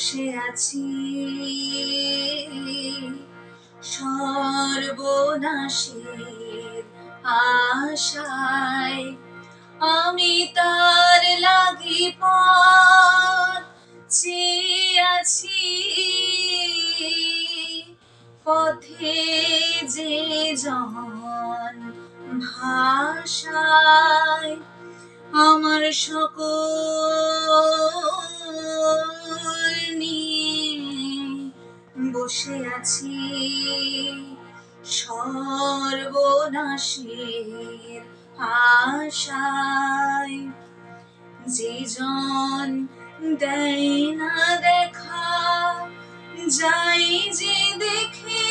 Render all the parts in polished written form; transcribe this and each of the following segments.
বসে আছি সর্বনাশের আশায়, আমি তার লাগি পথ চেয়ে আছি। পথে যে জন ভাষায় আমার সকল নিয়ে বসে আছি সর্বনাশের আশায়। যে জন দেয় না দেখা, যাই যে দেখে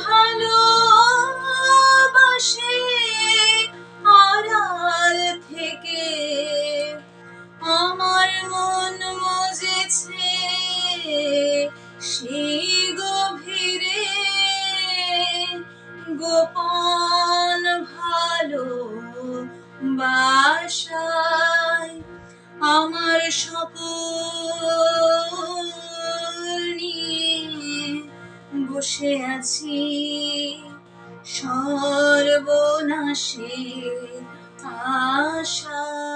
ভালোবাসে আড়াল থেকে, আমার মন মজেছে সেই গভীরে গোপন ভালোবাসায়। আমার সকল নিয়ে বসে আছি সর্বনাশের আশায়।